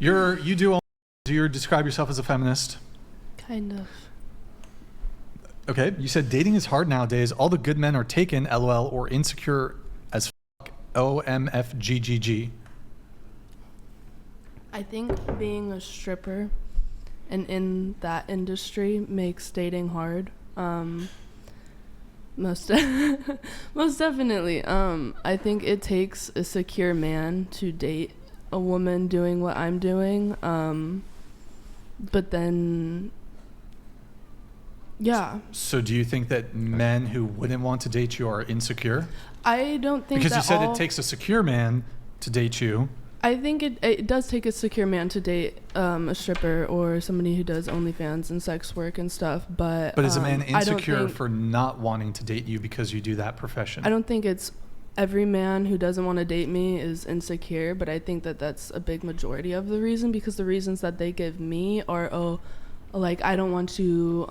Do you describe yourself as a feminist? Kind of. Okay, you said dating is hard nowadays. All the good men are taken, LOL, or insecure as fuck, OMFGGG. I think being a stripper and in that industry makes dating hard. Most definitely. I think it takes a secure man to date a woman doing what I'm doing. But then, yeah. So do you think that men who wouldn't want to date you are insecure? I don't think because that you said it takes a secure man to date you. I think it does take a secure man to date a stripper or somebody who does OnlyFans and sex work and stuff. But is a man insecure for not wanting to date you because you do that profession? I don't think it's every man who doesn't want to date me is insecure, but I think that that's a big majority of the reason, because the reasons that they give me are, like, I don't want you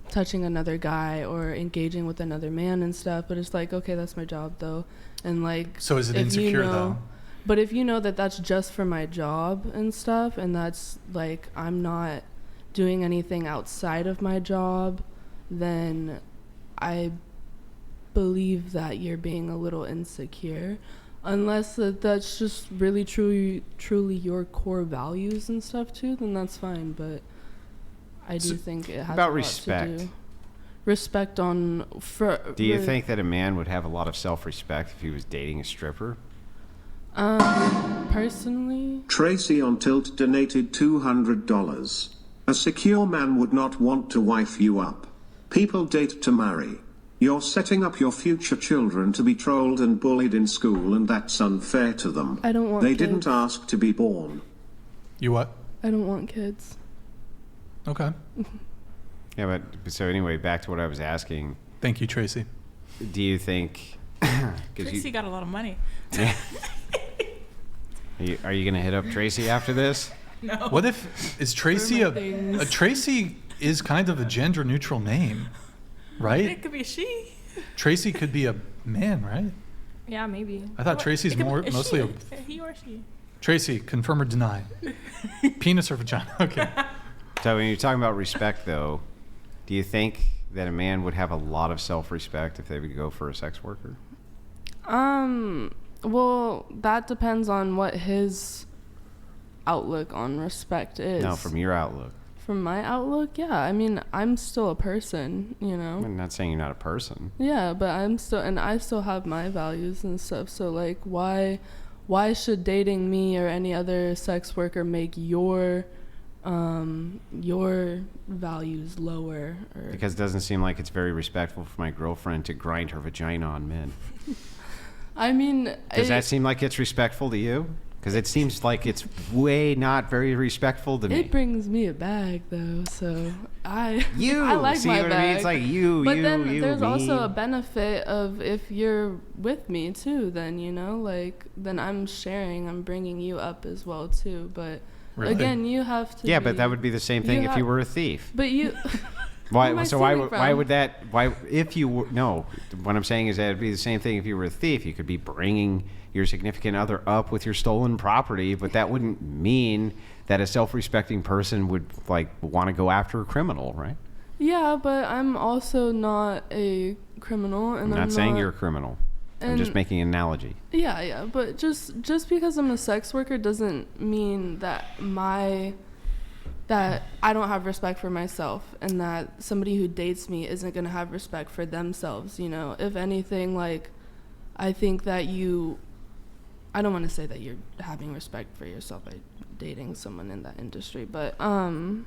touching another guy or engaging with another man and stuff. But it's like, okay, that's my job though. And like, so is it insecure though? But if you know that that's just for my job and stuff, and that's like, I'm not doing anything outside of my job, then I believe that you're being a little insecure. Unless that's just really truly your core values and stuff too, then that's fine. But I do think it has about a lot respect. to do. Respect on... Do you think that a man would have a lot of self-respect if he was dating a stripper? Personally, Tracy on Tilt donated $200. A secure man would not want to wife you up. People date to marry. You're setting up your future children to be trolled and bullied in school, and that's unfair to them. I don't want They kids. didn't ask to be born. You what? I don't want kids. Okay. Yeah, but so anyway, back to what I was asking. Thank you, Tracy. Do you think... Tracy got a lot of money. Are you going to hit up Tracy after this? No. What if... Is Tracy a Tracy is kind of a gender neutral name, right? It could be a she. Tracy could be a man, right? Yeah, maybe. I thought Tracy's mostly a he or she. Tracy, confirm or deny? Penis or vagina? Okay. So when you're talking about respect, though, do you think that a man would have a lot of self-respect if they would go for a sex worker? Well, that depends on what his outlook on respect is. No, from your outlook. From my outlook, yeah. I mean, I'm still a person, you know. I'm not saying you're not a person. Yeah, but I still have my values and stuff. So like, why should dating me or any other sex worker make your values lower? Because it doesn't seem like it's very respectful for my girlfriend to grind her vagina on men. I mean, does that seem like it's respectful to you? Because it seems like it's way not very respectful to me. It brings me a bag though, so I like see my what bag. I mean? It's like you. But then there's me. also a benefit of if you're with me too. Then like then I'm sharing. I'm bringing you up as well too. But really? Again, you have to. Yeah, but that would be the same thing if you were a thief. But you. Why? So why would that? Why if you were no? What I'm saying is that it'd be the same thing if you were a thief. You could be bringing your significant other up with your stolen property, but that wouldn't mean that a self-respecting person would like want to go after a criminal, right? Yeah, but I'm also not a criminal, and I'm not saying you're a criminal. I'm just making an analogy. Yeah, but just because I'm a sex worker doesn't mean that that I don't have respect for myself, and that somebody who dates me isn't going to have respect for themselves, you know. If anything, like, I think that I don't want to say that you're having respect for yourself by dating someone in that industry, but I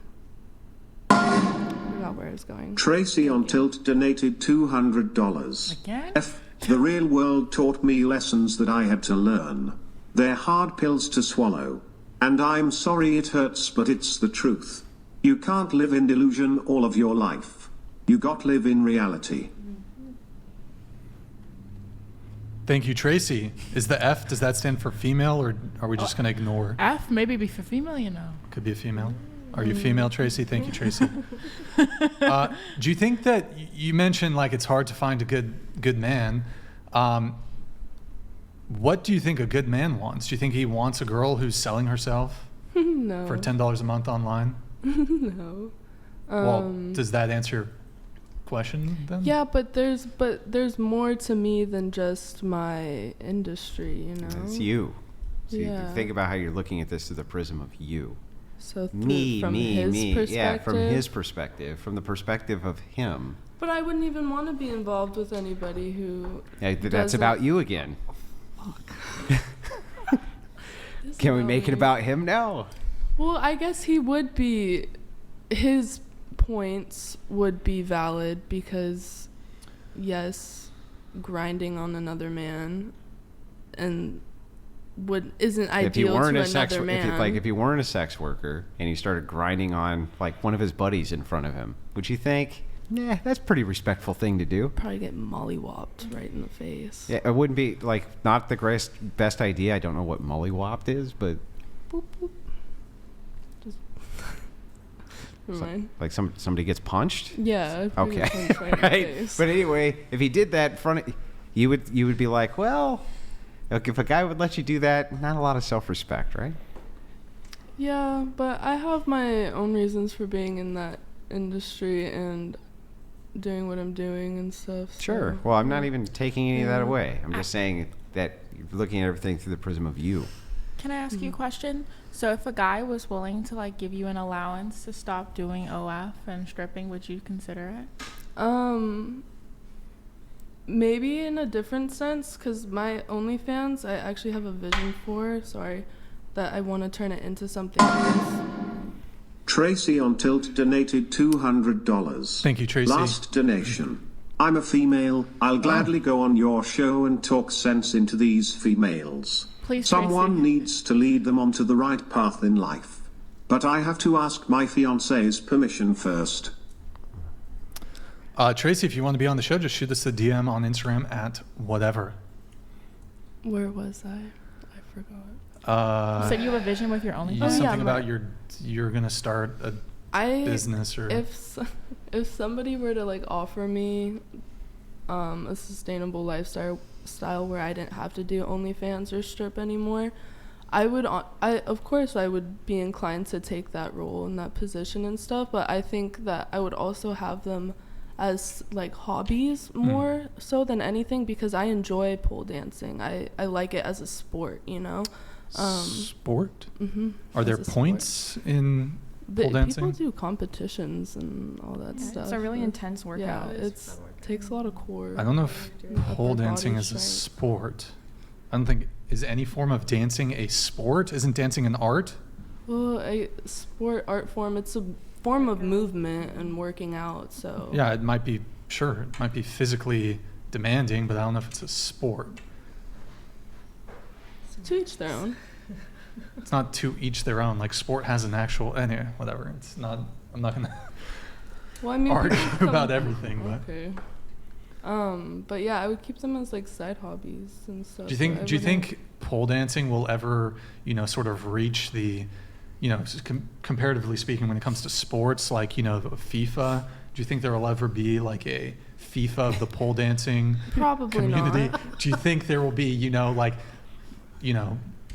forgot where I was going. Tracy on Tilt donated $200. Again? The real world taught me lessons that I had to learn. They're hard pills to swallow. And I'm sorry it hurts, but it's the truth. You can't live in delusion all of your life. You got to live in reality. Thank you, Tracy. Is the F, does that stand for female, or are we just going to ignore? F maybe be for female, you know. Could be a female. Are you female, Tracy? Thank you, Tracy. Do you think that you mentioned like it's hard to find a good man? What do you think a good man wants? Do you think he wants a girl who's selling herself? No. for $10 a month online? No. Well, does that answer your question then? Yeah, but there's more to me than just my industry, you know. It's you. So you Yeah. think about how you're looking at this through the prism of you. So From his perspective. Yeah, from his perspective, from the perspective of him. But I wouldn't even want to be involved with anybody who. Yeah, that's doesn't- about you again. Can we make it about him now? Well, I guess he would be. His points would be valid because, yes, grinding on another man, and isn't ideal If you weren't to a sex, another man. if you weren't a sex worker and you started grinding on like one of his buddies in front of him, would you think, nah, that's a pretty respectful thing to do? Probably get mollywopped right in the face. Yeah, it wouldn't be like not the best idea. I don't know what mollywopped is, but Boop, boop. Just. Never mind. like somebody gets punched. Yeah. I'd probably Okay, get punched right in the right. face. But anyway, if he did that in front of you, would be like, well, look, if a guy would let you do that, not a lot of self-respect, right? Yeah, but I have my own reasons for being in that industry and doing what I'm doing and stuff. So, Sure. Well, I'm not yeah. even taking any of that Yeah. away. I'm just saying that you're looking at everything through the prism of you. Can I ask you a question? So if a guy was willing to like give you an allowance to stop doing OF and stripping, would you consider it? Maybe in a different sense, because my OnlyFans, I actually have a vision for, that I want to turn it into something else. Tracy on Tilt donated $200. Thank you, Tracy. Last donation. I'm a female. I'll gladly go on your show and talk sense into these females. Please, Someone Tracy. needs to lead them onto the right path in life. But I have to ask my fiance's permission first. Tracy, if you want to be on the show, just shoot us a DM on Instagram at whatever. Where was I? I forgot. You said you have a vision with your OnlyFans? Oh, yeah, Something my- about you're gonna start a business or If somebody were to like offer me a sustainable lifestyle where I didn't have to do OnlyFans or strip anymore, of course I would be inclined to take that role and that position and stuff, but I think that I would also have them as like hobbies more so than anything, because I enjoy pole dancing. I like it as a sport, you know. sport. Mm-hmm. Are there points in pole dancing? People do competitions and all that stuff. It's a really intense workout. Yeah, takes a lot of core. I don't know if pole upper dancing body is a strength. sport. I don't think is any form of dancing a sport. Isn't dancing an art? Well, a sport art form, it's a form of movement and working out, so Yeah, it might be. Sure, it might be physically demanding, but I don't know if it's a sport. to each their own. It's not to each their own. Like sport has an actual. Anyway, whatever. It's not. I'm not gonna Well, I mean, argue people come- about everything, but. Okay. But yeah, I would keep them as like side hobbies and stuff. Do you but I think? Do you wouldn't- think pole dancing will ever, sort of reach the, comparatively speaking, when it comes to sports, like FIFA? Do you think there will ever be like a FIFA of the pole dancing Probably community? not. Do you think there will be,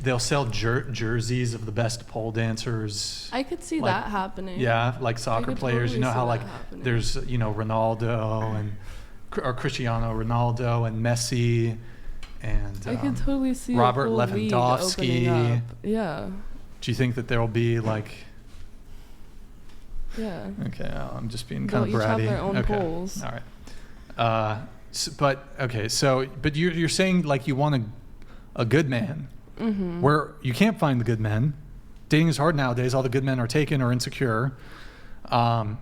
they'll sell jerseys of the best pole dancers? I could see like- that happening. Yeah, like soccer could players. totally see How that like happening. there's Ronaldo or Cristiano Ronaldo and Messi and I could totally see Robert a whole league Lewandowski. opening up. Yeah. Do you think that there will be like? Yeah. Okay, I'm just being They'll kind of each have bratty. their own okay. poles. All right. But you're saying like you want a good man, where you can't find the good men. Dating is hard nowadays. All the good men are taken or insecure. But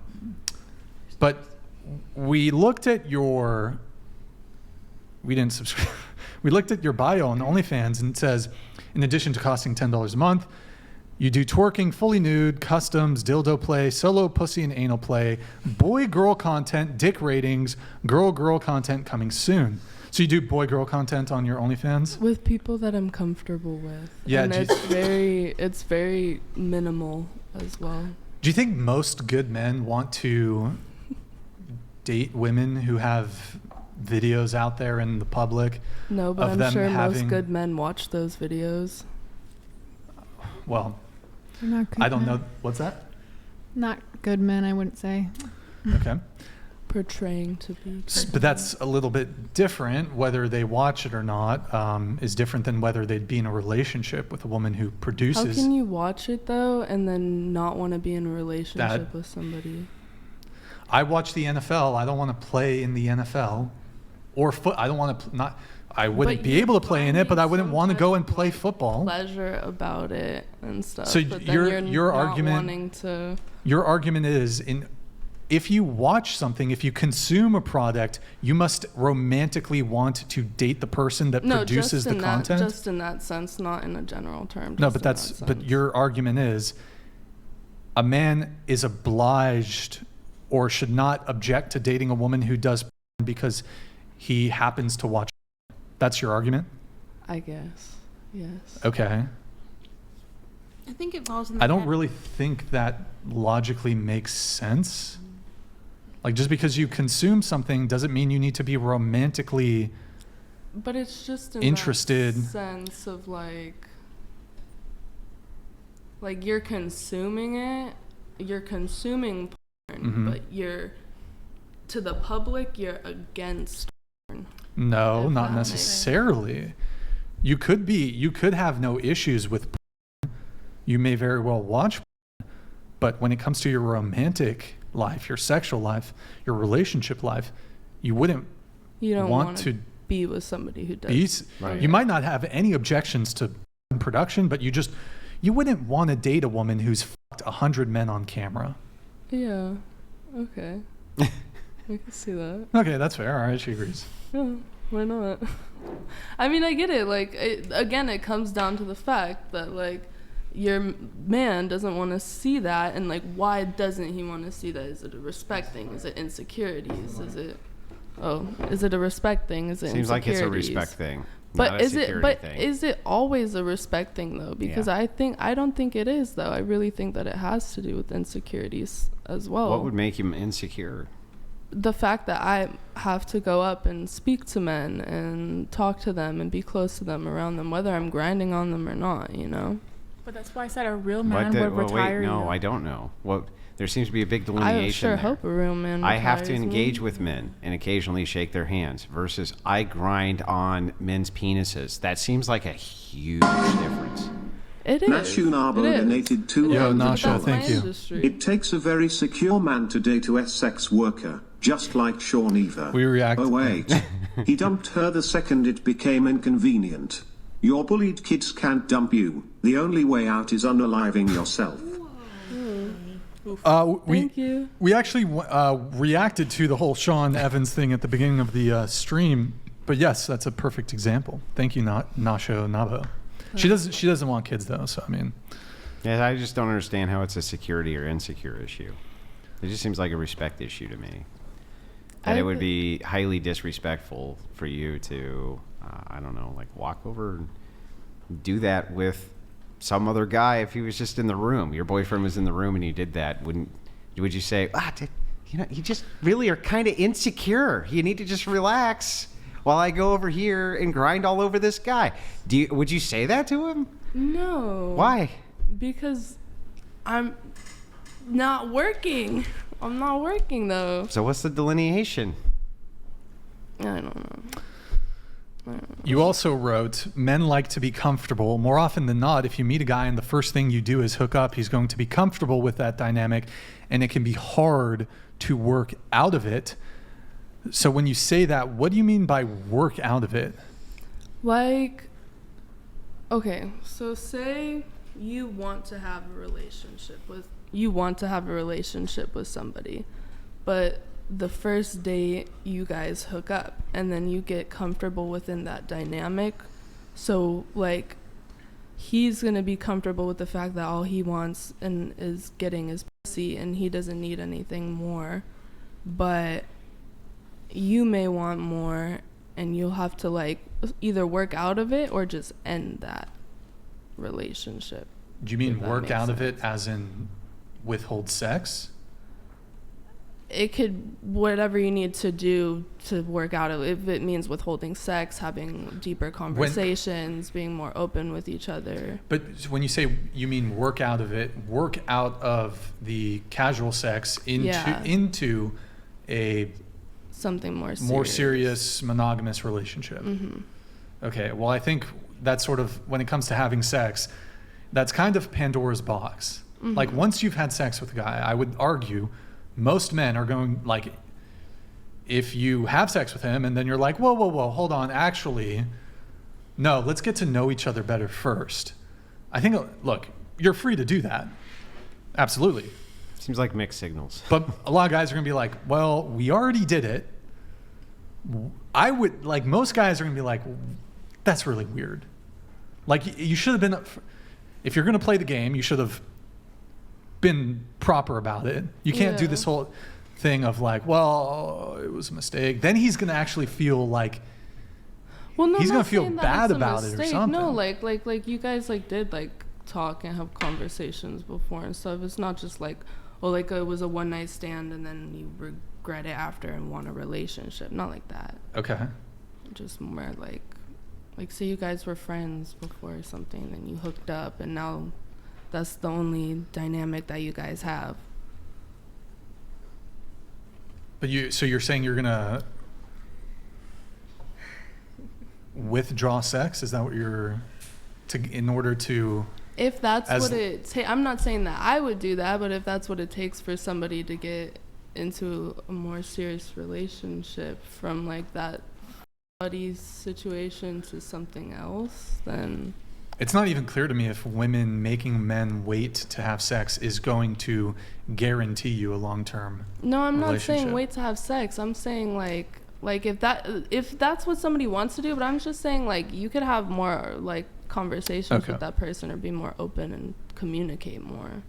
we looked at your. We didn't subscribe. We looked at your bio on OnlyFans, and it says, in addition to costing $10 a month, you do twerking, fully nude, customs, dildo play, solo pussy and anal play, boy-girl content, dick ratings, girl-girl content coming soon. So you do boy-girl content on your OnlyFans? With people that I'm comfortable with. Yeah, And do you- it's very minimal as well. Do you think most good men want to date women who have videos out there in the public? No, but Of I'm them sure having- most good men watch those videos. Well, They're not good I don't men. know. What's that? Not good men, I wouldn't say. Okay. Portraying to be. But that's a little bit different. Whether they watch it or not is different than whether they'd be in a relationship with a woman who produces. How can you watch it though and then not want to be in a relationship with somebody? I watch the NFL. I don't want to play in the NFL, or I don't want to not. I wouldn't But be you're able to play in it, but I finding wouldn't some want to type go of, and play football. Pleasure about it and stuff. So but then your- you're your not argument- wanting to. Your argument is if you watch something, if you consume a product, you must romantically want to date the person that No, produces just the in content. just in that sense, not in a general term. No, just but in that but sense. your argument is a man is obliged or should not object to dating a woman who does porn because he happens to watch. That's your argument? I guess. Yes. Okay. I think it falls in the I don't really think that logically makes sense. Like, just because you consume something doesn't mean you need to be romantically But it's just in interested. that sense of like you're consuming it, you're consuming porn, Mhm. but you're to the public you're against porn. No, If not that makes necessarily. You could have no issues with porn. You may very well watch porn, but when it comes to your romantic life, your sexual life, your relationship life, you wouldn't You don't want want to to be with somebody who does. be. Right. You might not have any objections to production, but you wouldn't want to date a woman who's fucked 100 men on camera. Yeah. Okay. I can see that. Okay, that's fair. All right, she agrees. Yeah, why not? I mean, I get it. Like, again, it comes down to the fact that, like, your man doesn't want to see that. And, like, why doesn't he want to see that? Is it a respect thing? Is it insecurities? Is it a respect thing? Is it Seems like it's a insecurities? respect thing. But not a security thing. is it always a respect thing though? Because Yeah. I don't think it is though. I really think that it has to do with insecurities as well. What would make him insecure? The fact that I have to go up and speak to men and talk to them and be close to them, around them, whether I'm grinding on them or not, you know? But that's why I said a real man would retire wait, no, you. I don't know. There seems to be a big I delineation sure there. hope a real man I have to retires me. engage with men and occasionally shake their hands versus I grind on men's penises. That seems like a huge difference. It is. Nashunabo It is. donated $200. Yo, But Nasha, that's thank my you. industry. It takes a very secure man to date a sex worker, just like Sean Eva. We react. Oh wait, he dumped her the second it became inconvenient. Your bullied kids can't dump you. The only way out is unaliving yourself. Thank you. We actually reacted to the whole Sean Evans thing at the beginning of the stream, but yes, that's a perfect example. Thank you, Nasho Nabo. She doesn't want kids though, so I mean, Yeah, I just don't understand how it's a security or insecure issue. It just seems like a respect issue to me. And it would be highly disrespectful for you to, I don't know, like walk over and do that with some other guy if he was just in the room. Your boyfriend was in the room and you did that. Would you say, you just really are kind of insecure. You need to just relax while I go over here and grind all over this guy. Would you say that to him? No. Why? Because I'm not working. I'm not working though. So what's the delineation? I don't know. you also wrote, men like to be comfortable. More often than not, if you meet a guy and the first thing you do is hook up, he's going to be comfortable with that dynamic, and it can be hard to work out of it. So when you say that, what do you mean by work out of it? Like, okay, so say you want to have a relationship with somebody, but the first date you guys hook up and then you get comfortable within that dynamic. So like he's going to be comfortable with the fact that all he wants and is getting is pussy and he doesn't need anything more. But you may want more and you'll have to like either work out of it or just end that relationship. Do you mean If that work makes out of sense. it as in withhold sex? it could, whatever you need to do to work out, if it means withholding sex, having deeper conversations, being more open with each other. But when you say, you mean work out of it, work out of the casual sex into a something more serious monogamous relationship. Okay, well, I think that's sort of, when it comes to having sex, that's kind of Pandora's box. Like, once you've had sex with a guy, I would argue most men are going, like, if you have sex with him and then you're like, whoa, hold on, actually, no, let's get to know each other better first. I think, look, you're free to do that. Absolutely. Seems like mixed signals. But a lot of guys are going to be like, well, we already did it. I would, like, most guys are going to be like, that's really weird. Like, you should have been, if you're going to play the game, you should have been proper about it. You can't do this whole thing of like, well, it was a mistake. Then he's going to actually feel like, well, no, he's going to feel bad about it or something. No, like you guys like did like talk and have conversations before and stuff. It's not just like, oh, like it was a one night stand and then you regret it after and want a relationship. Not like that. Okay. Just more like say you guys were friends before or something, then you hooked up and now that's the only dynamic that you guys have. But so you're saying you're gonna withdraw sex? Is that what you're in order to? If that's what it I'm not saying that I would do that, but if that's what it takes for somebody to get into a more serious relationship from like that buddy situation to something else, then it's not even clear to me if women making men wait to have sex is going to guarantee you a long-term No, I'm not saying relationship. wait to have sex. I'm saying like if that's what somebody wants to do, but I'm just saying like you could have more like conversations with that person or be more open and communicate more.